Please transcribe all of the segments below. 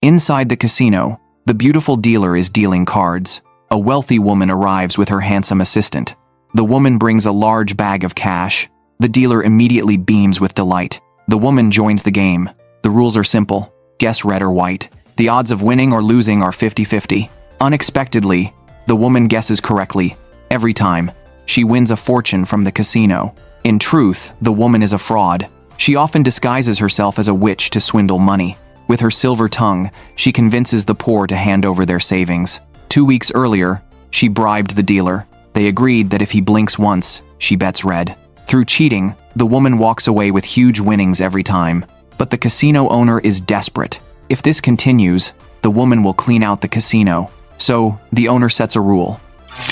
Inside the casino, the beautiful dealer is dealing cards. A wealthy woman arrives with her handsome assistant. The woman brings a large bag of cash. The dealer immediately beams with delight. The woman joins the game. The rules are simple. Guess red or white. The odds of winning or losing are 50-50. Unexpectedly, the woman guesses correctly. Every time, she wins a fortune from the casino. In truth, the woman is a fraud. She often disguises herself as a witch to swindle money. With her silver tongue, she convinces the poor to hand over their savings. 2 weeks earlier, she bribed the dealer. They agreed that if he blinks once, she bets red. Through cheating, the woman walks away with huge winnings every time. But the casino owner is desperate. If this continues, the woman will clean out the casino. So, the owner sets a rule.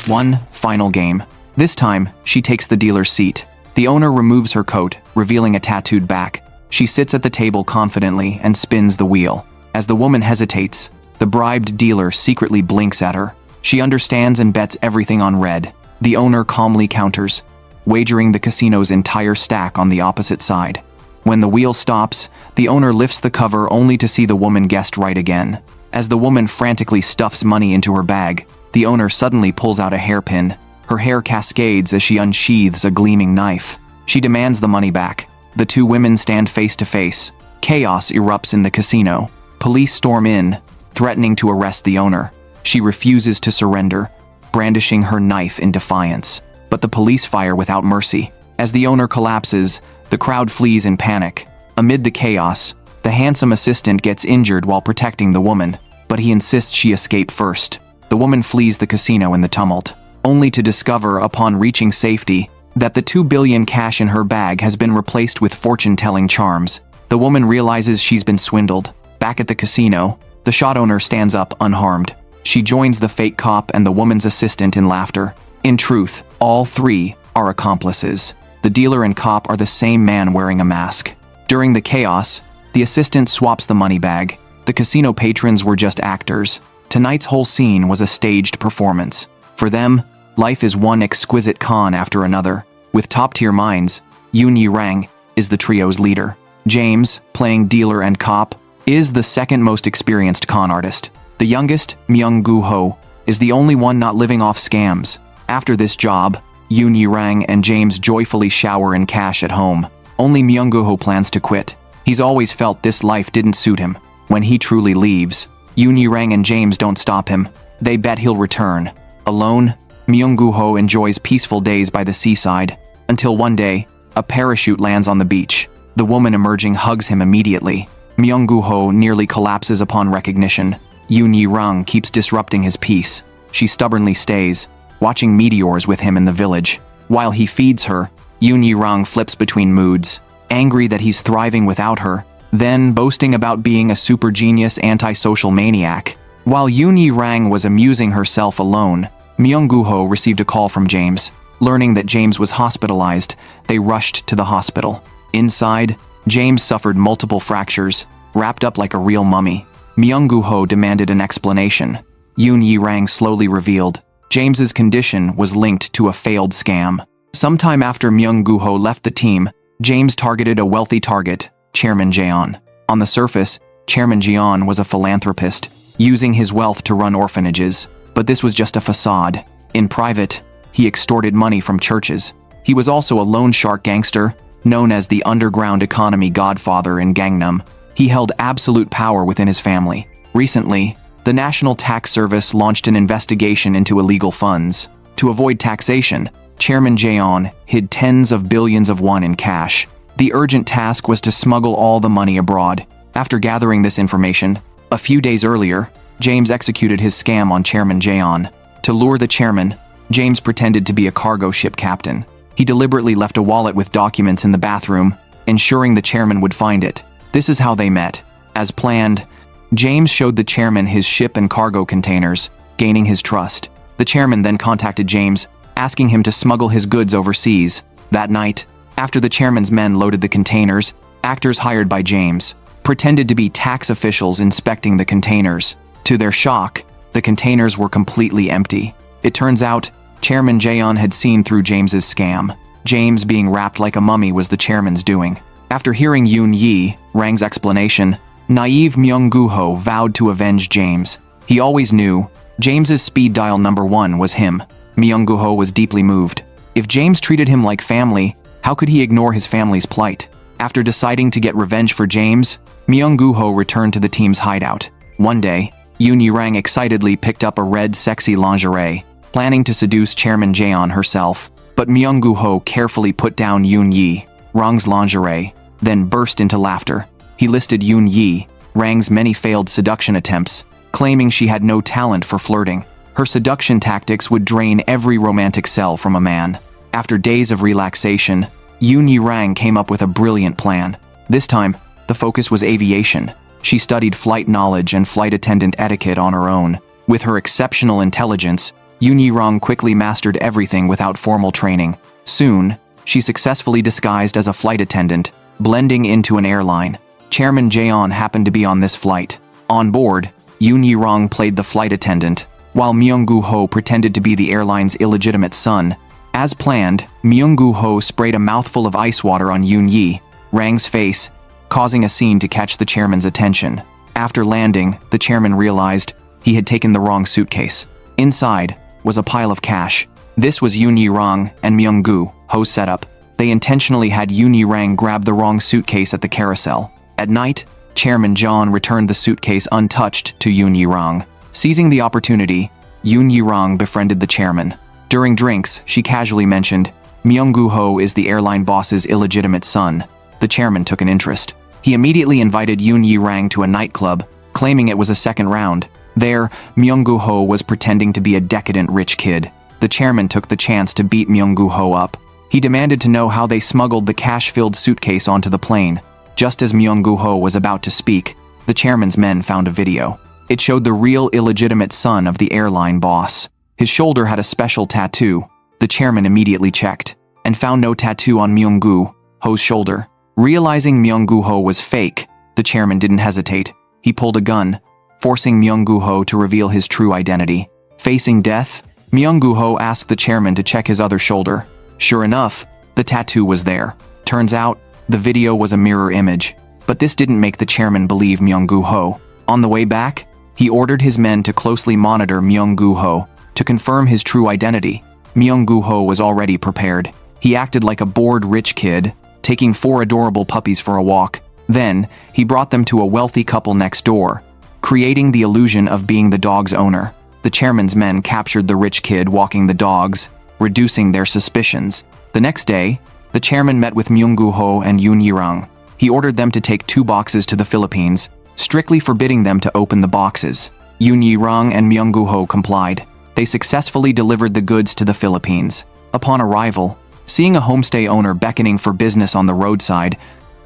One final game. This time, she takes the dealer's seat. The owner removes her coat, revealing a tattooed back. She sits at the table confidently and spins the wheel. As the woman hesitates, the bribed dealer secretly blinks at her. She understands and bets everything on red. The owner calmly counters, wagering the casino's entire stack on the opposite side. When the wheel stops, the owner lifts the cover only to see the woman guessed right again. As the woman frantically stuffs money into her bag, the owner suddenly pulls out a hairpin. Her hair cascades as she unsheathes a gleaming knife. She demands the money back. The two women stand face to face. Chaos erupts in the casino. Police storm in, threatening to arrest the owner. She refuses to surrender, brandishing her knife in defiance. But the police fire without mercy. As the owner collapses, the crowd flees in panic. Amid the chaos, the handsome assistant gets injured while protecting the woman, but he insists she escape first. The woman flees the casino in the tumult, only to discover upon reaching safety that the 2 billion cash in her bag has been replaced with fortune-telling charms. The woman realizes she's been swindled. Back at the casino, the shop owner stands up unharmed. She joins the fake cop and the woman's assistant in laughter. In truth, all three are accomplices. The dealer and cop are the same man wearing a mask. During the chaos, the assistant swaps the money bag. The casino patrons were just actors. Tonight's whole scene was a staged performance. For them, life is one exquisite con after another. With top-tier minds, Yoon Yi-rang is the trio's leader. James, playing dealer and cop, is the second most experienced con artist. The youngest, Myung-gu-ho, is the only one not living off scams. After this job, Yoon Yi-rang and James joyfully shower in cash at home. Only Myung-gu-ho plans to quit. He's always felt this life didn't suit him. When he truly leaves, Yoon Yi-rang and James don't stop him. They bet he'll return. Alone, Myung-gu-ho enjoys peaceful days by the seaside, until one day, a parachute lands on the beach. The woman emerging hugs him immediately. Myung-gu-ho nearly collapses upon recognition. Yoon Yi-rang keeps disrupting his peace. She stubbornly stays, watching meteors with him in the village. While he feeds her, Yoon Yi-rang flips between moods, angry that he's thriving without her, then boasting about being a super genius antisocial maniac. While Yoon Yi-rang was amusing herself alone, Myung-gu-ho received a call from James. Learning that James was hospitalized, they rushed to the hospital. Inside, James suffered multiple fractures, wrapped up like a real mummy. Myung-gu-ho demanded an explanation. Yoon Yi-rang slowly revealed James's condition was linked to a failed scam. Sometime after Myung-gu-ho left the team, James targeted a wealthy target, Chairman Jeon. On the surface, Chairman Jeon was a philanthropist, using his wealth to run orphanages. But this was just a facade. In private, he extorted money from churches. He was also a loan shark gangster, known as the underground economy godfather in Gangnam. He held absolute power within his family. Recently, the National Tax Service launched an investigation into illegal funds. To avoid taxation, Chairman Jeon hid tens of billions of won in cash. The urgent task was to smuggle all the money abroad. After gathering this information, a few days earlier, James executed his scam on Chairman Jeon. To lure the chairman, James pretended to be a cargo ship captain. He deliberately left a wallet with documents in the bathroom, ensuring the chairman would find it. This is how they met. As planned, James showed the chairman his ship and cargo containers, gaining his trust. The chairman then contacted James, asking him to smuggle his goods overseas. That night, after the chairman's men loaded the containers, actors hired by James pretended to be tax officials inspecting the containers. To their shock, the containers were completely empty. It turns out, Chairman Jeon had seen through James's scam. James being wrapped like a mummy was the chairman's doing. After hearing Yoon Yi-rang's explanation, Naive Myung-gu-ho vowed to avenge James. He always knew James's speed dial number 1 was him. Myung-gu-ho was deeply moved. If James treated him like family, how could he ignore his family's plight? After deciding to get revenge for James, Myung-gu-ho returned to the team's hideout. One day, Yoon Yi-rang excitedly picked up a red sexy lingerie, planning to seduce Chairman Jaeon herself. But Myung-gu-ho carefully put down Yoon Yi-rang's lingerie, then burst into laughter. He listed Yoon Yi-rang's many failed seduction attempts, claiming she had no talent for flirting. Her seduction tactics would drain every romantic cell from a man. After days of relaxation, Yoon Yi-rang came up with a brilliant plan. This time, the focus was aviation. She studied flight knowledge and flight attendant etiquette on her own. With her exceptional intelligence, Yoon Yi-rang quickly mastered everything without formal training. Soon, she successfully disguised as a flight attendant, blending into an airline. Chairman Jaeon happened to be on this flight. On board, Yoon Yi-rang played the flight attendant, while Myung-gu-ho pretended to be the airline's illegitimate son. As planned, Myung-gu-ho sprayed a mouthful of ice water on Yoon Yi-rang's face, causing a scene to catch the chairman's attention. After landing, the chairman realized he had taken the wrong suitcase. Inside was a pile of cash. This was Yoon Yi-rang and Myung-gu-ho's setup. They intentionally had Yoon Yi-rang grab the wrong suitcase at the carousel. At night, Chairman John returned the suitcase untouched to Yoon Yi-rang. Seizing the opportunity, Yoon Yi-rang befriended the chairman. During drinks, she casually mentioned, Myung-gu-ho is the airline boss's illegitimate son. The chairman took an interest. He immediately invited Yoon Yi-rang to a nightclub, claiming it was a second round. There, Myung-gu-ho was pretending to be a decadent rich kid. The chairman took the chance to beat Myung-gu-ho up. He demanded to know how they smuggled the cash-filled suitcase onto the plane. Just as Myung-gu-ho was about to speak, the chairman's men found a video. It showed the real illegitimate son of the airline boss. His shoulder had a special tattoo. The chairman immediately checked, and found no tattoo on Myung-gu-ho's shoulder. Realizing Myung-gu-ho was fake, the chairman didn't hesitate. He pulled a gun, forcing Myung-gu-ho to reveal his true identity. Facing death, Myung-gu-ho asked the chairman to check his other shoulder. Sure enough, the tattoo was there. Turns out, the video was a mirror image. But this didn't make the chairman believe Myung-gu-ho. On the way back, he ordered his men to closely monitor Myung-gu-ho to confirm his true identity. Myung-gu-ho was already prepared. He acted like a bored rich kid, taking 4 adorable puppies for a walk. Then, he brought them to a wealthy couple next door, creating the illusion of being the dog's owner. The chairman's men captured the rich kid walking the dogs, reducing their suspicions. The next day, the chairman met with Myung-gu-ho and Yoon Yi-rang. He ordered them to take 2 boxes to the Philippines, strictly forbidding them to open the boxes. Yoon Yi-rang and Myung-gu-ho complied. They successfully delivered the goods to the Philippines. Upon arrival, seeing a homestay owner beckoning for business on the roadside,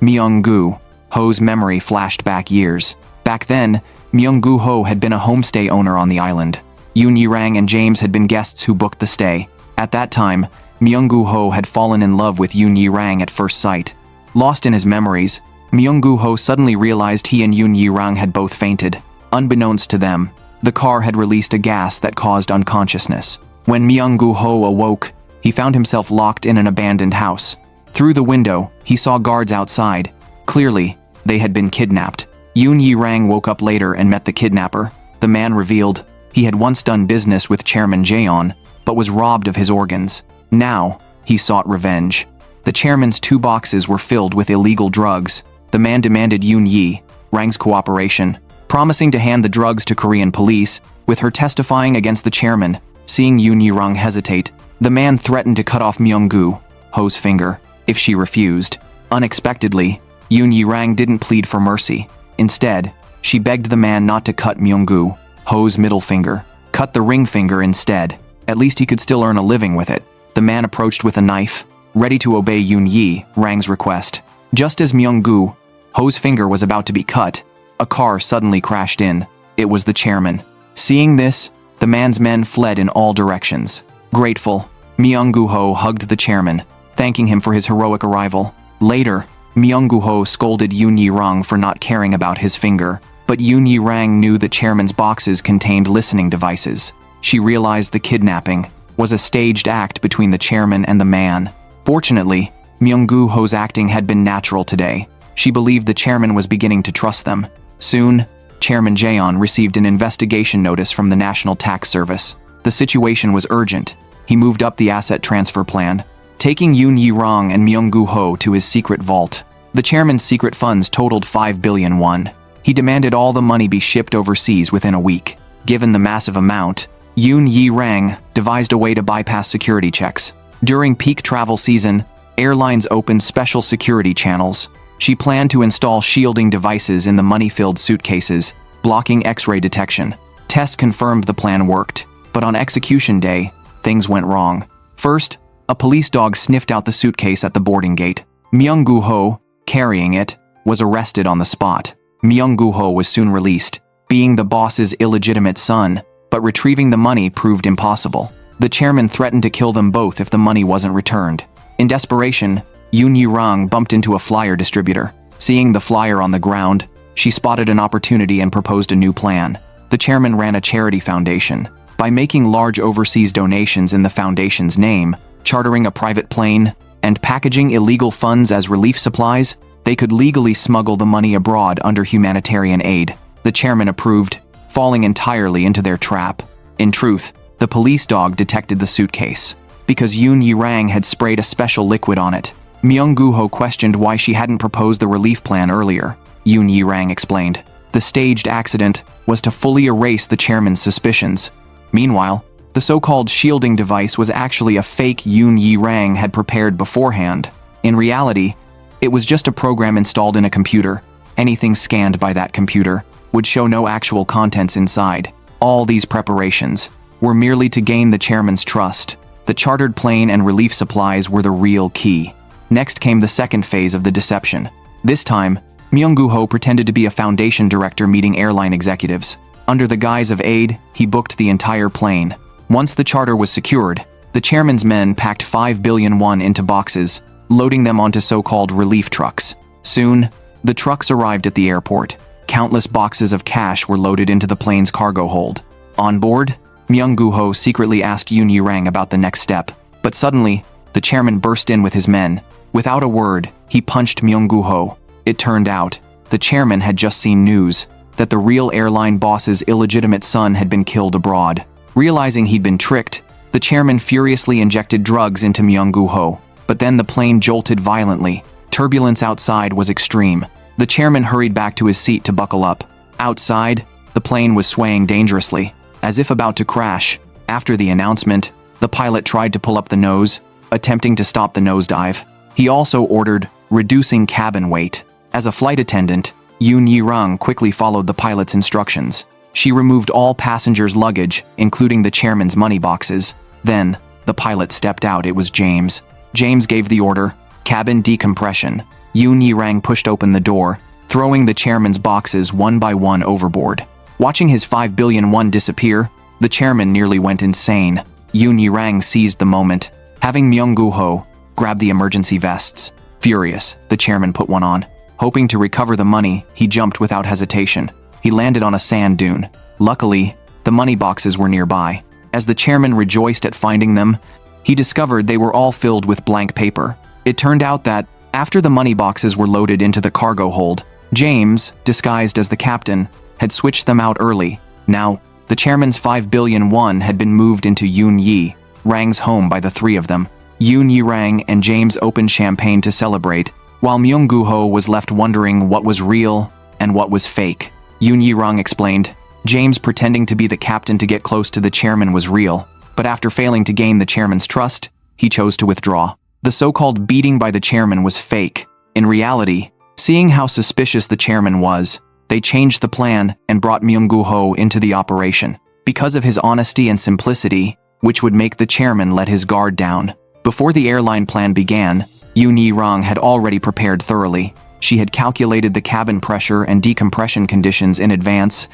Myung-gu-ho's memory flashed back years. Back then, Myung-gu-ho had been a homestay owner on the island. Yoon Yi-rang and James had been guests who booked the stay. At that time, Myung-gu-ho had fallen in love with Yoon Yi-rang at first sight. Lost in his memories, Myung-gu-ho suddenly realized he and Yoon Yi-rang had both fainted. Unbeknownst to them, the car had released a gas that caused unconsciousness. When Myung-gu-ho awoke, he found himself locked in an abandoned house. Through the window, he saw guards outside. Clearly, they had been kidnapped. Yoon Yi-rang woke up later and met the kidnapper. The man revealed he had once done business with Chairman Jaeon, but was robbed of his organs. Now, he sought revenge. The chairman's 2 boxes were filled with illegal drugs. The man demanded Yoon Yi-rang's cooperation, promising to hand the drugs to Korean police, with her testifying against the chairman. Seeing Yoon Yi-rang hesitate, the man threatened to cut off Myung-gu-ho's finger if she refused. Unexpectedly, Yoon Yi-rang didn't plead for mercy. Instead, she begged the man not to cut Myung-gu-ho's middle finger. Cut the ring finger instead. At least he could still earn a living with it. The man approached with a knife, ready to obey Yoon Yi-rang's request. Just as Myung-gu-ho's finger was about to be cut, a car suddenly crashed in. It was the chairman. Seeing this, the man's men fled in all directions. Grateful, Myung-gu-ho hugged the chairman, thanking him for his heroic arrival. Later, Myung-gu-ho scolded Yoon Yi-rang for not caring about his finger, but Yoon Yi-rang knew the chairman's boxes contained listening devices. She realized the kidnapping was a staged act between the chairman and the man. Fortunately, Myung-gu-ho's acting had been natural today. She believed the chairman was beginning to trust them. Soon, Chairman Jaeon received an investigation notice from the National Tax Service. The situation was urgent. He moved up the asset transfer plan, taking Yoon Yi-rang and Myung-gu Ho to his secret vault. The chairman's secret funds totaled 5 billion won. He demanded all the money be shipped overseas within a week. Given the massive amount, Yoon Yi-rang devised a way to bypass security checks. During peak travel season, airlines opened special security channels. She planned to install shielding devices in the money-filled suitcases, blocking X-ray detection. Tests confirmed the plan worked, but on execution day, things went wrong. First, a police dog sniffed out the suitcase at the boarding gate. Myung-gu Ho, carrying it, was arrested on the spot. Myung-gu Ho was soon released, being the boss's illegitimate son, but retrieving the money proved impossible. The chairman threatened to kill them both if the money wasn't returned. In desperation, Yoon Yi-rang bumped into a flyer distributor. Seeing the flyer on the ground, she spotted an opportunity and proposed a new plan. The chairman ran a charity foundation. By making large overseas donations in the foundation's name, chartering a private plane, and packaging illegal funds as relief supplies, they could legally smuggle the money abroad under humanitarian aid. The chairman approved, falling entirely into their trap. In truth, the police dog detected the suitcase, because Yoon Yi-rang had sprayed a special liquid on it. Myung-gu Ho questioned why she hadn't proposed the relief plan earlier. Yoon Yi-rang explained. The staged accident was to fully erase the chairman's suspicions. Meanwhile, the so-called shielding device was actually a fake Yoon Yi-rang had prepared beforehand. In reality, it was just a program installed in a computer. Anything scanned by that computer would show no actual contents inside. All these preparations were merely to gain the chairman's trust. The chartered plane and relief supplies were the real key. Next came the second phase of the deception. This time, Myung-gu Ho pretended to be a foundation director meeting airline executives. Under the guise of aid, he booked the entire plane. Once the charter was secured, the chairman's men packed 5 billion won into boxes, loading them onto so-called relief trucks. Soon, the trucks arrived at the airport. Countless boxes of cash were loaded into the plane's cargo hold. On board, Myung-gu Ho secretly asked Yoon Yi-rang about the next step. But suddenly, the chairman burst in with his men. Without a word, he punched Myung-gu Ho. It turned out, the chairman had just seen news that the real airline boss's illegitimate son had been killed abroad. Realizing he'd been tricked, the chairman furiously injected drugs into Myung-gu Ho. But then the plane jolted violently. Turbulence outside was extreme. The chairman hurried back to his seat to buckle up. Outside, the plane was swaying dangerously, as if about to crash. After the announcement, the pilot tried to pull up the nose, attempting to stop the nosedive. He also ordered reducing cabin weight. As a flight attendant, Yoon Yi-rang quickly followed the pilot's instructions. She removed all passengers' luggage, including the chairman's money boxes. Then, the pilot stepped out. It was James. James gave the order, cabin decompression. Yoon Yi-rang pushed open the door, throwing the chairman's boxes one by one overboard. Watching his 5 billion won disappear, the chairman nearly went insane. Yoon Yi-rang seized the moment, having Myung-gu Ho grab the emergency vests. Furious, the chairman put one on. Hoping to recover the money, he jumped without hesitation. He landed on a sand dune. Luckily, the money boxes were nearby. As the chairman rejoiced at finding them, he discovered they were all filled with blank paper. It turned out that, after the money boxes were loaded into the cargo hold, James, disguised as the captain, had switched them out early. Now, the chairman's 5 billion won had been moved into Yoon Yi-rang's home by the three of them. Yoon Yi-rang and James opened champagne to celebrate, while Myung-gu Ho was left wondering what was real and what was fake. Yoon Yi-rang explained, James pretending to be the captain to get close to the chairman was real, but after failing to gain the chairman's trust, he chose to withdraw. The so-called beating by the chairman was fake. In reality, seeing how suspicious the chairman was, they changed the plan and brought Myung-gu Ho into the operation. Because of his honesty and simplicity, which would make the chairman let his guard down. Before the airline plan began, Yoon Yi-rang had already prepared thoroughly. She had calculated the cabin pressure and decompression conditions in advance,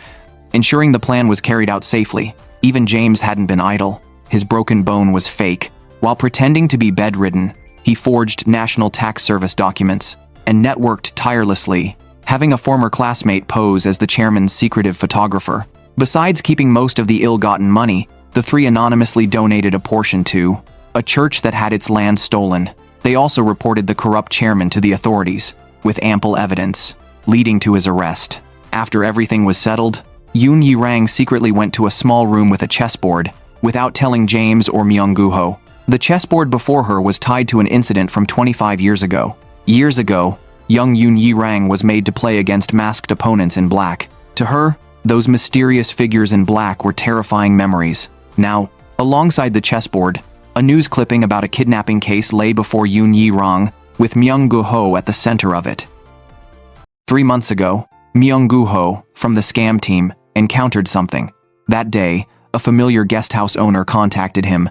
ensuring the plan was carried out safely. Even James hadn't been idle. His broken bone was fake. While pretending to be bedridden, he forged National Tax Service documents and networked tirelessly, having a former classmate pose as the chairman's secretive photographer. Besides keeping most of the ill-gotten money, the three anonymously donated a portion to a church that had its land stolen. They also reported the corrupt chairman to the authorities, with ample evidence, leading to his arrest. After everything was settled, Yoon Yi-rang secretly went to a small room with a chessboard, without telling James or Myung-gu-ho. The chessboard before her was tied to an incident from 25 years ago. Years ago, young Yoon Yi-rang was made to play against masked opponents in black. To her, those mysterious figures in black were terrifying memories. Now, alongside the chessboard, a news clipping about a kidnapping case lay before Yoon Yi-rang, with Myung-gu-ho at the center of it. 3 months ago, Myung-gu-ho, from the scam team, encountered something. That day, a familiar guesthouse owner contacted him,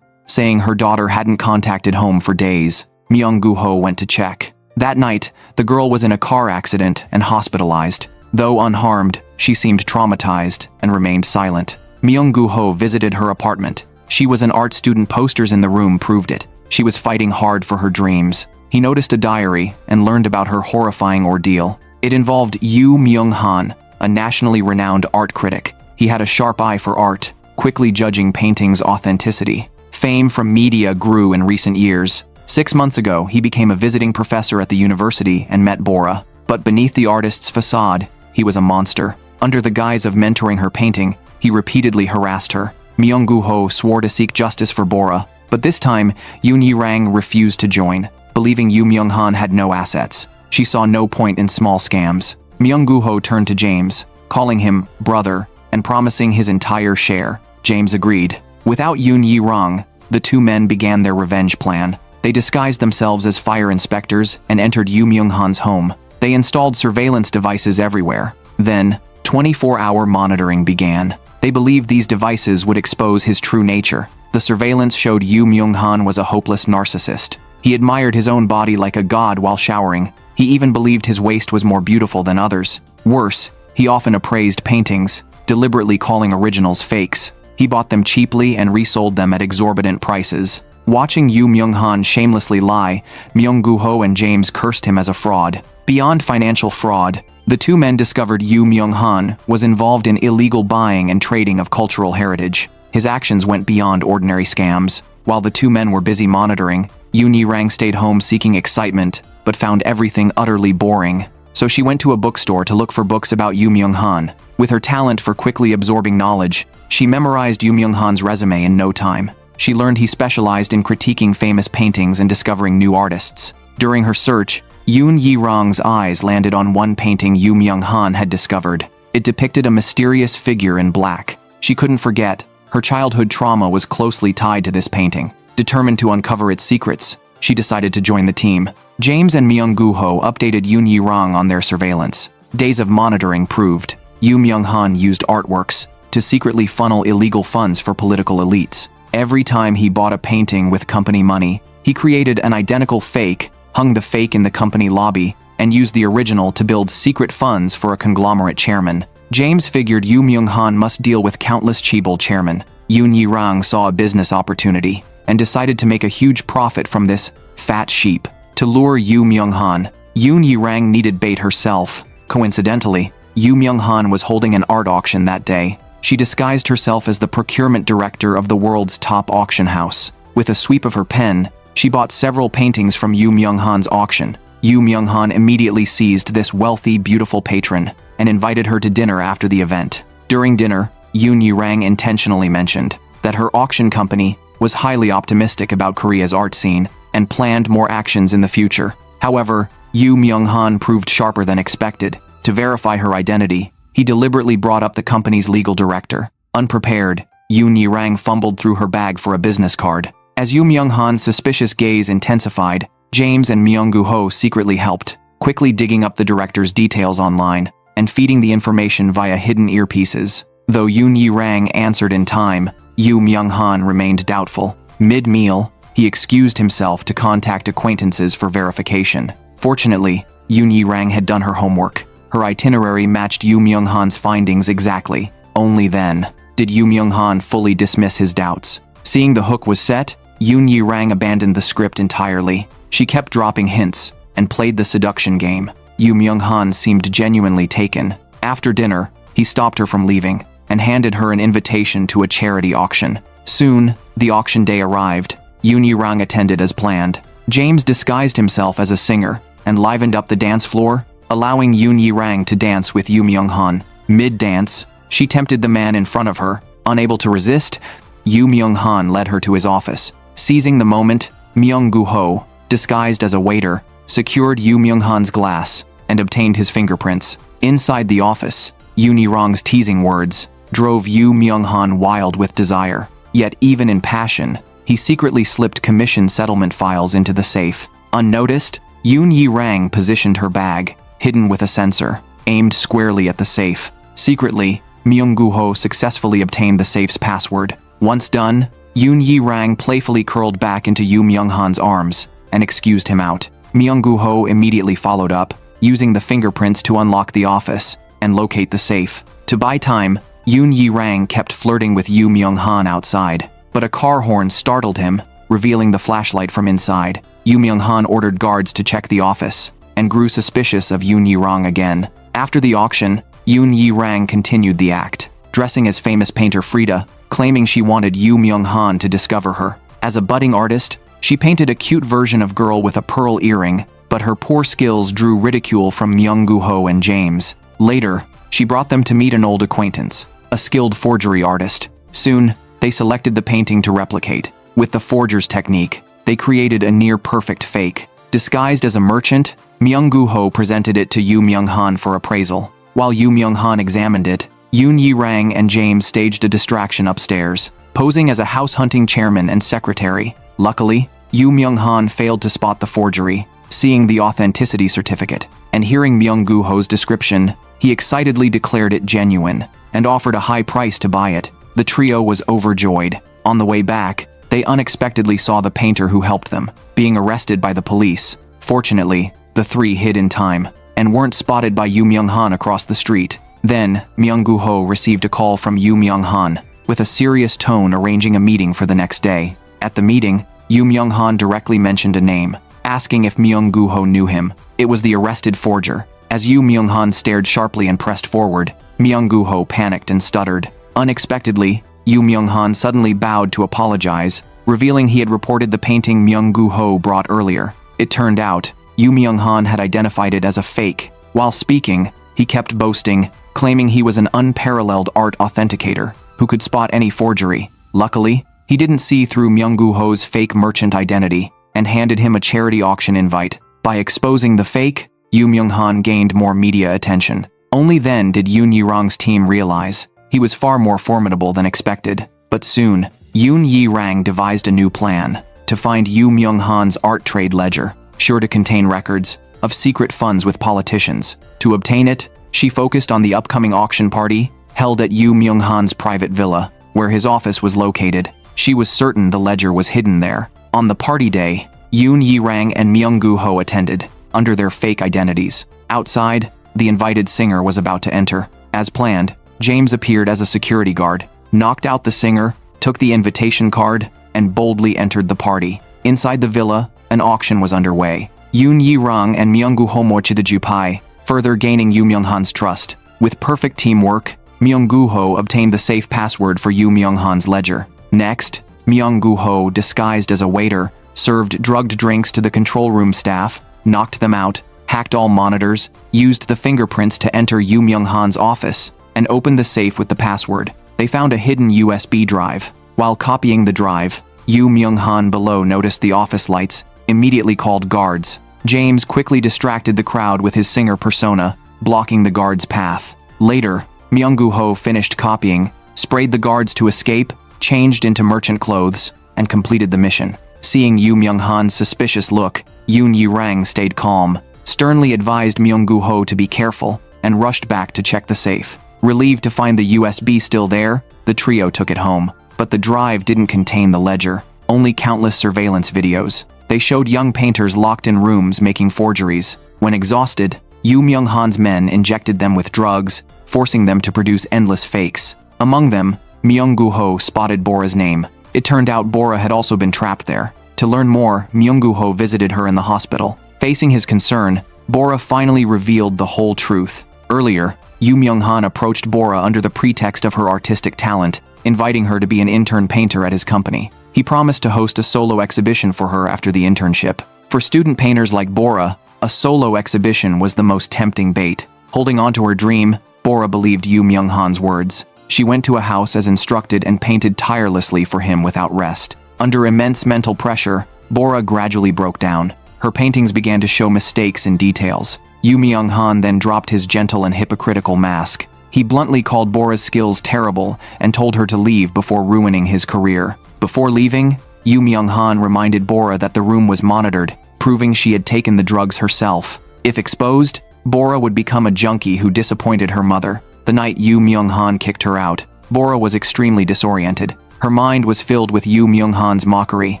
saying her daughter hadn't contacted home for days. Myung-gu-ho went to check. That night, the girl was in a car accident and hospitalized. Though unharmed, she seemed traumatized and remained silent. Myung-gu-ho visited her apartment. She was an art student. Posters in the room proved it. She was fighting hard for her dreams. He noticed a diary and learned about her horrifying ordeal. It involved Yoo Myung-han, a nationally renowned art critic. He had a sharp eye for art, quickly judging paintings' authenticity. Fame from media grew in recent years. 6 months ago, he became a visiting professor at the university and met Bora. But beneath the artist's facade, he was a monster. Under the guise of mentoring her painting, he repeatedly harassed her. Myung-gu-ho swore to seek justice for Bora, but this time, Yoon Yi-rang refused to join, believing Yoo Myung-han had no assets. She saw no point in small scams. Myung-gu-ho turned to James, calling him brother and promising his entire share. James agreed. Without Yoon Yi-rang, the two men began their revenge plan. They disguised themselves as fire inspectors and entered Yoo Myung-han's home. They installed surveillance devices everywhere. Then, 24-hour monitoring began. They believed these devices would expose his true nature. The surveillance showed Yoo Myung-han was a hopeless narcissist. He admired his own body like a god while showering. He even believed his waist was more beautiful than others. Worse, he often appraised paintings, deliberately calling originals fakes. He bought them cheaply and resold them at exorbitant prices. Watching Yoo Myung-han shamelessly lie, Myung-gu-ho and James cursed him as a fraud. Beyond financial fraud, the two men discovered Yoo Myung-han was involved in illegal buying and trading of cultural heritage. His actions went beyond ordinary scams. While the two men were busy monitoring, Yoon Yi-rang stayed home seeking excitement, but found everything utterly boring. So she went to a bookstore to look for books about Yoo Myung-han. With her talent for quickly absorbing knowledge, she memorized Yoo Myung-han's resume in no time. She learned he specialized in critiquing famous paintings and discovering new artists. During her search, Yoon Yi-rang's eyes landed on one painting Yoo Myung-han had discovered. It depicted a mysterious figure in black. She couldn't forget. Her childhood trauma was closely tied to this painting. Determined to uncover its secrets, she decided to join the team. James and Myung-gu-ho updated Yoon Yi-rang on their surveillance. Days of monitoring proved Yoo Myung-han used artworks to secretly funnel illegal funds for political elites. Every time he bought a painting with company money, he created an identical fake, hung the fake in the company lobby, and used the original to build secret funds for a conglomerate chairman. James figured Yoo Myung-han must deal with countless chaebol chairmen. Yoon Yi-rang saw a business opportunity and decided to make a huge profit from this fat sheep. To lure Yoo Myung-han, Yoon Yi-rang needed bait herself. Coincidentally, Yoo Myung-han was holding an art auction that day. She disguised herself as the procurement director of the world's top auction house. With a sweep of her pen, she bought several paintings from Yoo Myung-han's auction. Yoo Myung-han immediately seized this wealthy, beautiful patron and invited her to dinner after the event. During dinner, Yoon Yi-rang intentionally mentioned that her auction company was highly optimistic about Korea's art scene and planned more actions in the future. However, Yoo Myung-han proved sharper than expected. To verify her identity, he deliberately brought up the company's legal director. Unprepared, Yoon Yi-rang fumbled through her bag for a business card. As Yoo Myung-han's suspicious gaze intensified, James and Myung-gu-ho secretly helped, quickly digging up the director's details online and feeding the information via hidden earpieces. Though Yoon Yi-rang answered in time, Yoo Myung-han remained doubtful. Mid-meal, he excused himself to contact acquaintances for verification. Fortunately, Yoon Yi-rang had done her homework. Her itinerary matched Yoo Myung-han's findings exactly. Only then did Yoo Myung-han fully dismiss his doubts. Seeing the hook was set, Yoon Yi-rang abandoned the script entirely. She kept dropping hints and played the seduction game. Yoo Myung-han seemed genuinely taken. After dinner, he stopped her from leaving and handed her an invitation to a charity auction. Soon, the auction day arrived. Yoon Yi-rang attended as planned. James disguised himself as a singer and livened up the dance floor. allowing Yoon Yi-rang to dance with Yoo Myung-han. Mid-dance, she tempted the man in front of her. Unable to resist, Yoo Myung-han led her to his office. Seizing the moment, Myung-gu-ho, disguised as a waiter, secured Yoo Myung-han's glass and obtained his fingerprints. Inside the office, Yoon Yi-rang's teasing words drove Yoo Myung-han wild with desire. Yet even in passion, he secretly slipped commission settlement files into the safe. Unnoticed, Yoon Yi-rang positioned her bag, hidden with a sensor, aimed squarely at the safe. Secretly, Myung-gu-ho successfully obtained the safe's password. Once done, Yoon Yi-rang playfully curled back into Yoo Myung-han's arms and excused him out. Myung-gu-ho immediately followed up, using the fingerprints to unlock the office and locate the safe. To buy time, Yoon Yi-rang kept flirting with Yoo Myung-han outside, but a car horn startled him, revealing the flashlight from inside. Yoo Myung-han ordered guards to check the office and grew suspicious of Yoon Yi-rang again. After the auction, Yoon Yi-rang continued the act, dressing as famous painter Frida, claiming she wanted Yoo Myung-han to discover her. As a budding artist, she painted a cute version of girl with a pearl earring, but her poor skills drew ridicule from Myung-gu-ho and James. Later, she brought them to meet an old acquaintance, a skilled forgery artist. Soon, they selected the painting to replicate. With the forger's technique, they created a near-perfect fake. Disguised as a merchant, Myung-gu-ho presented it to Yoo Myung-han for appraisal. While Yoo Myung-han examined it, Yoon Yi-rang and James staged a distraction upstairs, posing as a house-hunting chairman and secretary. Luckily, Yoo Myung-han failed to spot the forgery. Seeing the authenticity certificate and hearing Myung-gu-ho's description, he excitedly declared it genuine and offered a high price to buy it. The trio was overjoyed. On the way back, they unexpectedly saw the painter who helped them being arrested by the police. Fortunately, the three hid in time and weren't spotted by Yoo Myung-han across the street. Then, Myung-gu-ho received a call from Yoo Myung-han with a serious tone arranging a meeting for the next day. At the meeting, Yoo Myung-han directly mentioned a name, asking if Myung-gu-ho knew him. It was the arrested forger. As Yoo Myung-han stared sharply and pressed forward, Myung-gu-ho panicked and stuttered. Unexpectedly, Yoo Myung-han suddenly bowed to apologize, revealing he had reported the painting Myung-gu-ho brought earlier. It turned out, Yoo Myung-han had identified it as a fake. While speaking, he kept boasting, claiming he was an unparalleled art authenticator who could spot any forgery. Luckily, he didn't see through Myung-gu-ho's fake merchant identity and handed him a charity auction invite. By exposing the fake, Yoo Myung-han gained more media attention. Only then did Yoon Yi-rang's team realize he was far more formidable than expected. But soon, Yoon Yi-rang devised a new plan to find Yoo Myung-han's art trade ledger, sure to contain records of secret funds with politicians. To obtain it, she focused on the upcoming auction party held at Yoo Myung-han's private villa, where his office was located. She was certain the ledger was hidden there. On the party day, Yoon Yi-rang and Myung-gu-ho attended, under their fake identities. Outside, the invited singer was about to enter. As planned, James appeared as a security guard, knocked out the singer, took the invitation card, and boldly entered the party. Inside the villa, an auction was underway. Yoon Yi-rang and Myung-gu-ho mochi the jupai, further gaining Yoo Myung-han's trust. With perfect teamwork, Myung-gu-ho obtained the safe password for Yoo Myung-han's ledger. Next, Myung-gu-ho, disguised as a waiter, served drugged drinks to the control room staff, knocked them out, hacked all monitors, used the fingerprints to enter Yoo Myung-han's office, and opened the safe with the password. They found a hidden USB drive. While copying the drive, Yoo Myung-han below noticed the office lights, immediately called guards. James quickly distracted the crowd with his singer persona, blocking the guards' path. Later, Myung-gu-ho finished copying, sprayed the guards to escape, changed into merchant clothes, and completed the mission. Seeing Yoo Myung-han's suspicious look, Yoon Yi-rang stayed calm, sternly advised Myung-gu-ho to be careful, and rushed back to check the safe. Relieved to find the USB still there, the trio took it home. But the drive didn't contain the ledger, only countless surveillance videos. They showed young painters locked in rooms making forgeries. When exhausted, Yoo Myung-han's men injected them with drugs, forcing them to produce endless fakes. Among them, Myung-gu-ho spotted Bora's name. It turned out Bora had also been trapped there. To learn more, Myung-gu-ho visited her in the hospital. Facing his concern, Bora finally revealed the whole truth. Earlier, Yoo Myung-han approached Bora under the pretext of her artistic talent, inviting her to be an intern painter at his company. He promised to host a solo exhibition for her after the internship. For student painters like Bora, A solo exhibition was the most tempting bait. Holding on to her dream, Bora believed Yu Myung-han's words. She went to a house as instructed and painted tirelessly for him without rest. Under immense mental pressure, Bora gradually broke down. Her paintings began to show mistakes in details. Yu Myung-han then dropped his gentle and hypocritical mask. He bluntly called Bora's skills terrible and told her to leave before ruining his career. Before leaving, Yu Myung-han reminded Bora that the room was monitored, proving she had taken the drugs herself. If exposed, Bora would become a junkie who disappointed her mother. The night Yu Myung-han kicked her out, Bora was extremely disoriented. Her mind was filled with Yu Myung-han's mockery.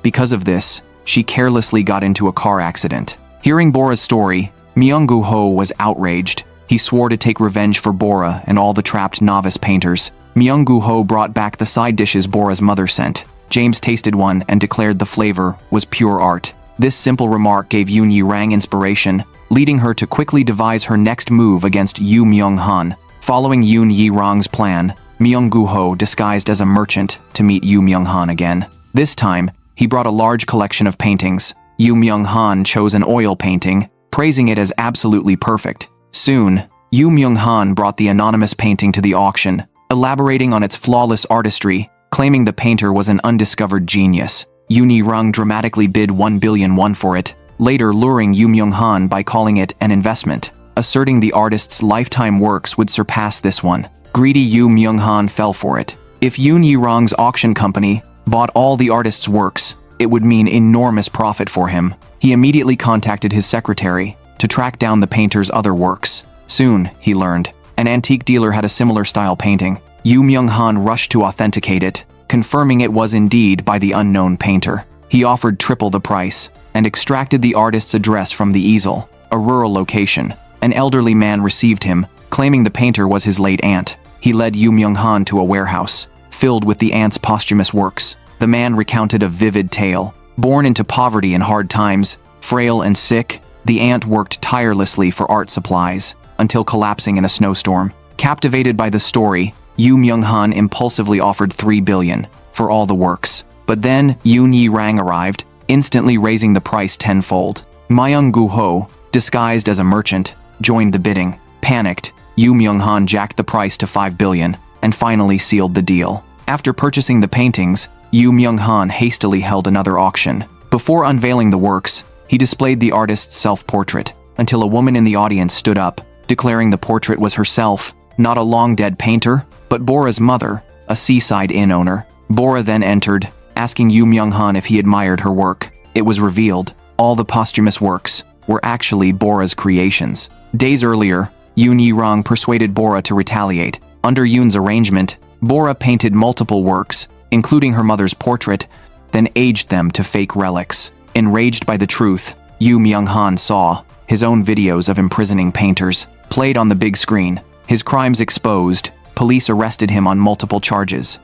Because of this, she carelessly got into a car accident. Hearing Bora's story, Myung-gu-ho was outraged. He swore to take revenge for Bora and all the trapped novice painters. Myung-gu-ho brought back the side dishes Bora's mother sent. James tasted one and declared the flavor was pure art. This simple remark gave Yoon Yi-rang inspiration, leading her to quickly devise her next move against Yu Myung-han. Following Yoon Yi-rang's plan, Myung-gu-ho disguised as a merchant to meet Yu Myung-han again. This time, he brought a large collection of paintings. Yu Myung-han chose an oil painting, praising it as absolutely perfect. Soon, Yu Myung-han brought the anonymous painting to the auction, elaborating on its flawless artistry, claiming the painter was an undiscovered genius. Yoon Yi-rang dramatically bid 1 billion won for it, later luring Yu Myung-han by calling it an investment, asserting the artist's lifetime works would surpass this one. Greedy Yu Myung-han fell for it. If Yoon Yi-rang's auction company bought all the artist's works, it would mean enormous profit for him. He immediately contacted his secretary to track down the painter's other works. Soon, he learned, an antique dealer had a similar style painting. Yu Myung-han rushed to authenticate it, confirming it was indeed by the unknown painter. He offered triple the price and extracted the artist's address from the easel, a rural location. An elderly man received him, claiming the painter was his late aunt. He led Yu Myung-han to a warehouse, filled with the aunt's posthumous works. The man recounted a vivid tale. Born into poverty and hard times, frail and sick, the aunt worked tirelessly for art supplies, until collapsing in a snowstorm. Captivated by the story, Yu Myung-han impulsively offered 3 billion for all the works. But then Yoon Yi-rang arrived, instantly raising the price tenfold. Myung-gu-ho, disguised as a merchant, joined the bidding. Panicked, Yu Myung-han jacked the price to 5 billion and finally sealed the deal. After purchasing the paintings, Yu Myung-han hastily held another auction. Before unveiling the works, he displayed the artist's self-portrait until a woman in the audience stood up, declaring the portrait was herself, not a long-dead painter, but Bora's mother, a seaside inn owner. Bora then entered, asking Yu Myung-han if he admired her work. It was revealed all the posthumous works were actually Bora's creations. Days earlier, Yoon Yi-rang persuaded Bora to retaliate. Under Yoon's arrangement, Bora painted multiple works, including her mother's portrait, then aged them to fake relics. Enraged by the truth, Yu Myung-han saw his own videos of imprisoning painters played on the big screen. His crimes exposed, police arrested him on multiple charges.